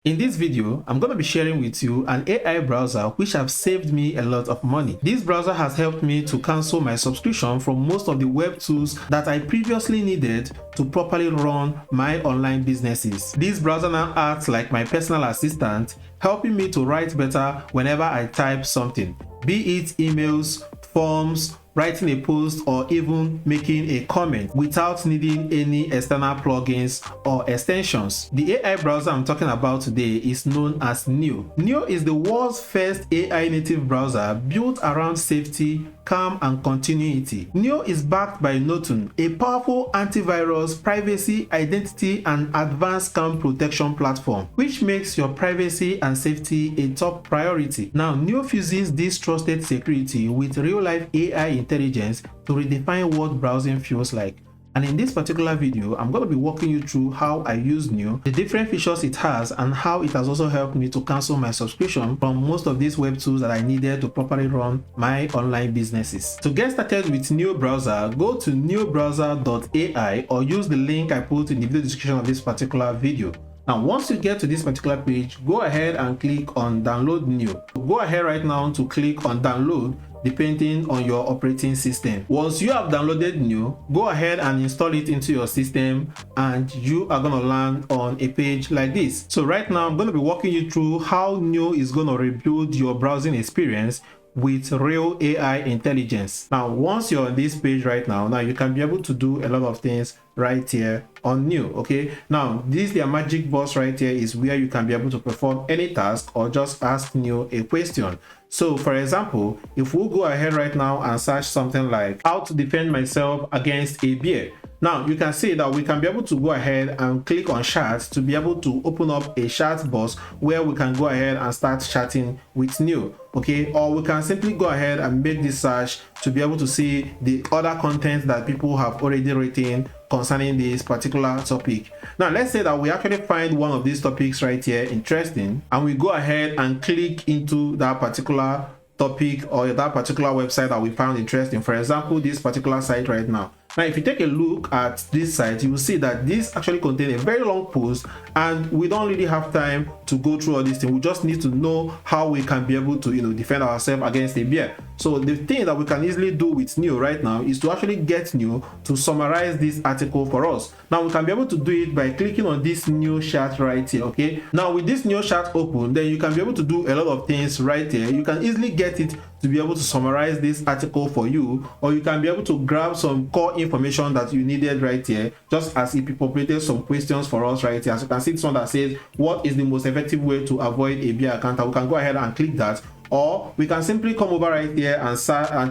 In this video, I'm going to be sharing with you an AI browser which has saved me a lot of money. This browser has helped me to cancel my subscription from most of the web tools that I previously needed to properly run my online businesses. This browser now acts like my personal assistant, helping me to write better whenever I type something, be it emails, forms, writing a post, or even making a comment without needing any external plugins or extensions. The AI browser I'm talking about today is known as Neo. Neo is the world's first AI native browser built around safety, calm, and continuity. Neo is backed by Norton, a powerful antivirus, privacy, identity, and advanced scam protection platform, which makes your privacy and safety a top priority. Now, Neo fuses this trusted security with real-life AI intelligence to redefine what browsing feels like. And in this particular video, I'm going to be walking you through how I use Neo, the different features it has, and how it has also helped me to cancel my subscription from most of these web tools that I needed to properly run my online businesses. To get started with Neo browser, go to neobrowser.ai or use the link I put in the video description of this particular video. Now, once you get to this particular page, go ahead and click on download Neo. Go ahead right now to click on download depending on your operating system. Once you have downloaded Neo, go ahead and install it into your system and you are going to land on a page like this. So right now I'm going to be walking you through how Neo is going to rebuild your browsing experience with real AI intelligence. Now, once you're on this page right now, you can be able to do a lot of things right here on Neo. Okay, now this their magic box right here is where you can be able to perform any task or just ask Neo a question. So for example, if we go ahead right now and search something like how to defend myself against a bear, now you can see that we can be able to go ahead and click on chat to be able to open up a chat box where we can go ahead and start chatting with Neo. Okay, or we can simply go ahead and make this search to be able to see the other content that people have already written concerning this particular topic. Now let's say that we actually find one of these topics right here interesting, and we go ahead and click into that particular topic or that particular website that we found interesting. For example, this particular site right now. Now, if you take a look at this site, you will see that this actually contains a very long post, and we don't really have time to go through all these things. We just need to know how we can be able to, defend ourselves against a bear. So the thing that we can easily do with Neo right now is to actually get Neo to summarize this article for us. Now, we can be able to do it by clicking on this new chat right here. Okay. Now, with this new chat open, then you can be able to do a lot of things right here. You can easily get it to be able to summarize this article for you, or you can be able to grab some core information that you needed right here, just as it populated some questions for us right here. As you can see, this one that says what is the most effective way to avoid a bear encounter. We can go ahead and click that, or we can simply come over right here and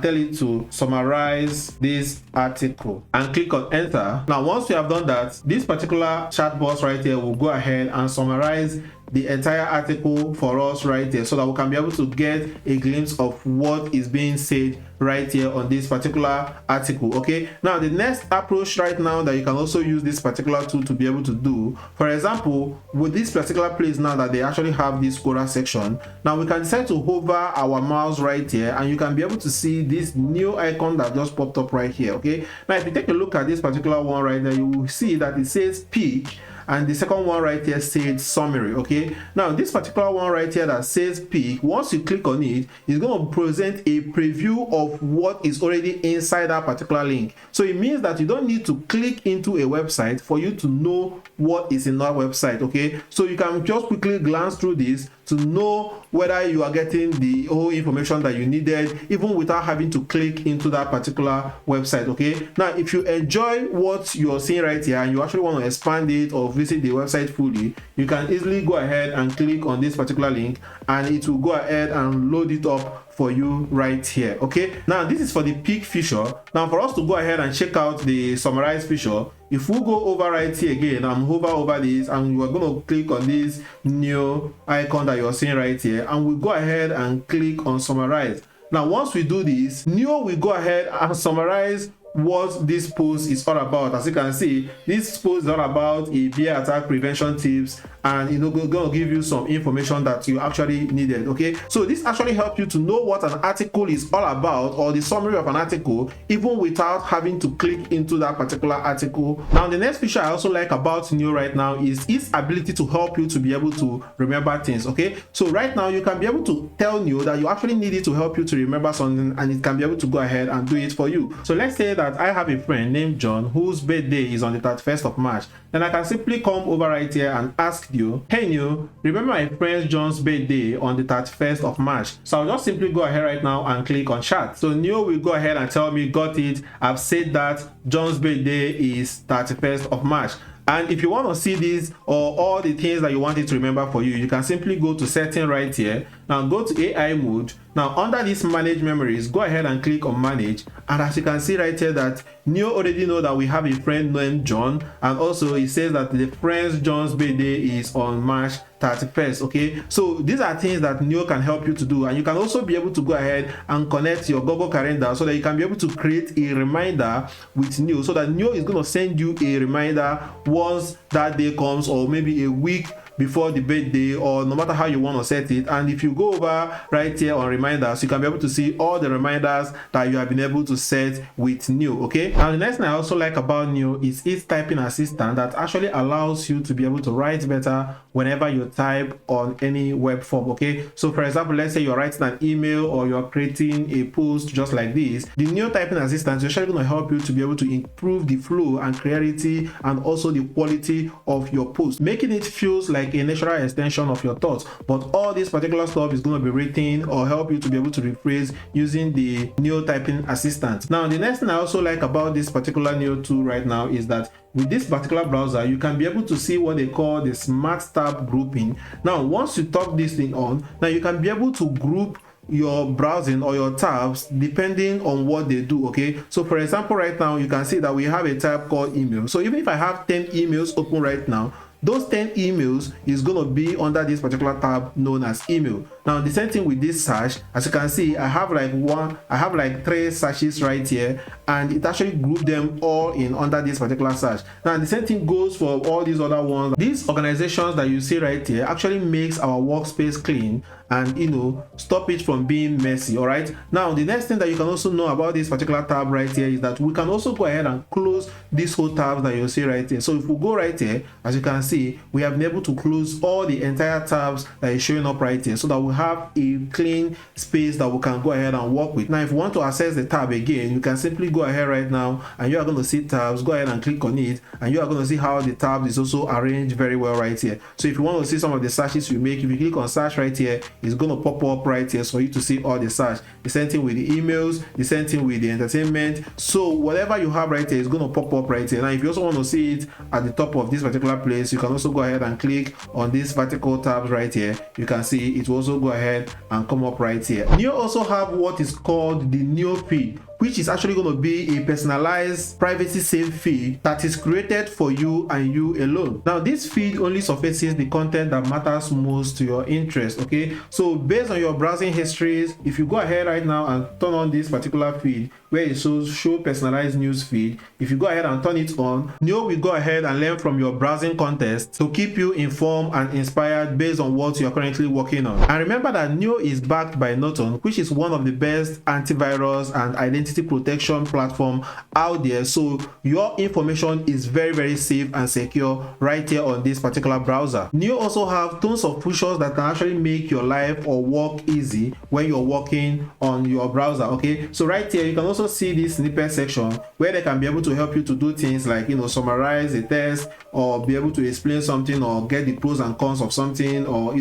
tell it to summarize this article and click on enter. Now, once we have done that, this particular chat box right here will go ahead and summarize the entire article for us right here, so that we can be able to get a glimpse of what is being said right here on this particular article. Okay, now the next approach right now that you can also use this particular tool to be able to do, for example, with this particular place now that they actually have this Quora section, now we can decide to hover our mouse right here, and you can be able to see this new icon that just popped up right here. Okay, now if you take a look at this particular one right there, you will see that it says peak, and the second one right here says summary. Okay, now this particular one right here that says peak, once you click on it, it's going to present a preview of what is already inside that particular link. So it means that you don't need to click into a website for you to know what is in that website. Okay, so you can just quickly glance through this to know whether you are getting the whole information that you needed, even without having to click into that particular website. Okay, now if you enjoy what you're seeing right here and you actually want to expand it or visit the website fully, you can easily go ahead and click on this particular link, and it will go ahead and load it up for you right here. Okay, now this is for the peak feature. Now for us to go ahead and check out the summarize feature, if we go over right here again and hover over this, and you are going to click on this new icon that you're seeing right here, and we go ahead and click on summarize. Now once we do this, Neo will go ahead and summarize what this post is all about. As you can see, this post is all about a bear attack prevention tips and going to give you some information that you actually needed. Okay, so this actually helps you to know what an article is all about, or the summary of an article, even without having to click into that particular article. Now the next feature I also like about Neo right now is its ability to help you to be able to remember things. Okay, so right now you can be able to tell Neo that you actually need it to help you to remember something, and it can be able to go ahead and do it for you. So let's say that I have a friend named John whose birthday is on the 31st of March. Then I can simply come over right here and ask Neo, hey Neo, remember my friend John's birthday on the 31st of March. So I'll just simply go ahead right now and click on chat. So Neo will go ahead and tell me, got it, I've said that John's birthday is 31st of March. And if you want to see this or all the things that you want it to remember for you, you can simply go to setting right here. Now go to AI mode. Now under this manage memories, go ahead and click on manage. And as you can see right here that Neo already know that we have a friend named John, and also it says that the friend John's birthday is on March 31st. Okay, so these are things that Neo can help you to do, and you can also be able to go ahead and connect your Google Calendar so that you can be able to create a reminder with Neo, so that Neo is going to send you a reminder once that day comes, or maybe a week before the birthday, or no matter how you want to set it. And if you go over right here on reminders, you can be able to see all the reminders that you have been able to set with Neo. Okay, now the next thing I also like about Neo is its typing assistant that actually allows you to be able to write better whenever you type on any web form. Okay, so for example, let's say you're writing an email or you're creating a post just like this, the Neo typing assistant is actually going to help you to be able to improve the flow and clarity and also the quality of your post, making it feels like a natural extension of your thoughts. But all this particular stuff is going to be written or help you to be able to rephrase using the Neo typing assistant. Now the next thing I also like about this particular Neo tool right now is that with this particular browser, you can be able to see what they call the smart tab grouping. Now once you turn this thing on, now you can be able to group your browsing or your tabs depending on what they do. Okay, so for example, right now you can see that we have a tab called email. So even if I have 10 emails open right now, those 10 emails is going to be under this particular tab known as email. Now the same thing with this search. As you can see, I have like 3 searches right here, and it actually grouped them all in under this particular search. Now the same thing goes for all these other ones. These organizations that you see right here actually makes our workspace clean and stop it from being messy. All right, now the next thing that you can also know about this particular tab right here is that we can also go ahead and close this whole tab that you see right here. So if we go right here, as you can see, we have been able to close all the entire tabs that is showing up right here, so that we have a clean space that we can go ahead and work with. Now if you want to access the tab again, you can simply go ahead right now and you are going to see tabs. Go ahead and click on it, and you are going to see how the tab is also arranged very well right here. So if you want to see some of the searches you make, if you click on search right here, it's going to pop up right here for you to see all the search. The same thing with the emails, the same thing with the entertainment. So whatever you have right here is going to pop up right here. Now if you also want to see it at the top of this particular place, you can also go ahead and click on this vertical tabs right here. You can see it will also go ahead and come up right here. Neo also have what is called the Newsfeed, which is actually going to be a personalized privacy safe feed that is created for you and you alone. Now this feed only surfaces the content that matters most to your interest. Okay, so based on your browsing histories, if you go ahead right now and turn on this particular feed where it shows show personalized news feed, if you go ahead and turn it on, Neo will go ahead and learn from your browsing context to keep you informed and inspired based on what you're currently working on. And remember that Neo is backed by Norton, which is one of the best antivirus and identity protection platform out there, so your information is very safe and secure right here on this particular browser. Neo also have tons of features that can actually make your life or work easy when you're working on your browser. Okay, so right here you can also see this snippet section where they can be able to help you to do things like summarize a text, or be able to explain something, or get the pros and cons of something, or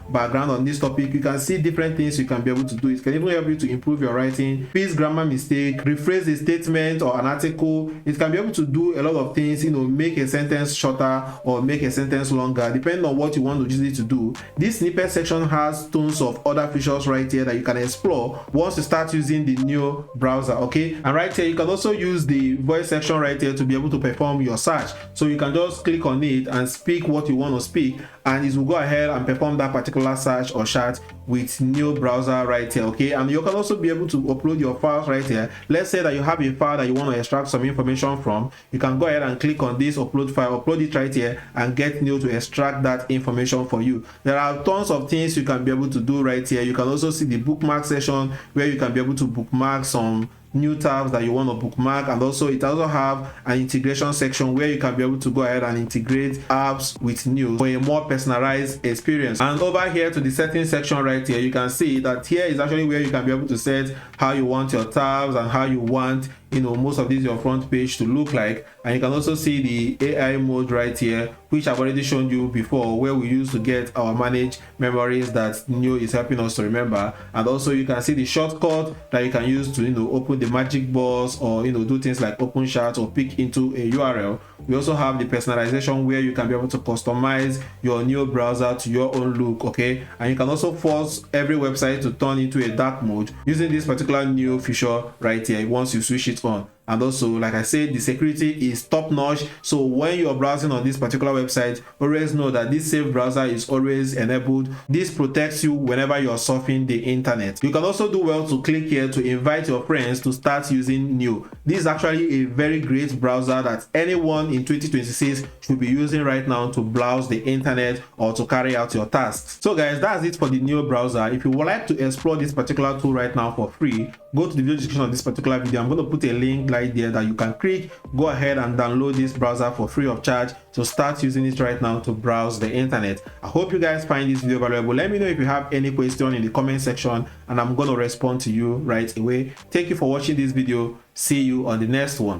background on this topic. You can see different things you can be able to do. It can even help you to improve your writing, fix grammar mistake, rephrase a statement or an article. It can be able to do a lot of things, make a sentence shorter or make a sentence longer depending on what you want to use it to do. This snippet section has tons of other features right here that you can explore once you start using the Neo browser. okay? And right here you can also use the voice section right here to be able to perform your search. So you can just click on it and speak what you want to speak, and it will go ahead and perform that particular search or chat with neobrowser right here, okay? And you can also be able to upload your files right here. Let's say that you have a file that you want to extract some information from. You can go ahead and click on this upload file, upload it right here, and get Neo to extract that information for you. There are tons of things you can be able to do right here. You can also see the bookmark section where you can be able to bookmark some new tabs that you want to bookmark, and also it also have an integration section where you can be able to go ahead and integrate apps with Neo for a more personalized experience. And over here to the settings section right here, you can see that here is actually where you can be able to set how you want your tabs and how you want, you know, most of this your front page to look like. And you can also see the AI mode right here, which I've already shown you before, where we use to get our managed memories that Neo is helping us to remember. And also you can see the shortcut that you can use to, you know, open the magic box, or, you know, do things like open chat or pick into a URL. We also have the personalization where you can be able to customize your Neo browser to your own look, okay? And you can also force every website to turn into a dark mode using this particular Neo feature right here once you switch it on. And also, like I said, the security is top notch. So when you're browsing on this particular website, always know that this safe browser is always enabled. This protects you whenever you're surfing the internet. You can also do well to click here to invite your friends to start using Neo. This is actually a very great browser that anyone in 2026 should be using right now to browse the internet or to carry out your tasks. So guys, that's it for the Neo browser. If you would like to explore this particular tool right now for free, go to the video description of this particular video. I'm going to put a link right there that you can click. Go ahead and download this browser for free of charge to start using it right now to browse the internet. I hope you guys find this video valuable. Let me know if you have any question in the comment section, and I'm going to respond to you right away. Thank you for watching this video. See you on the next one.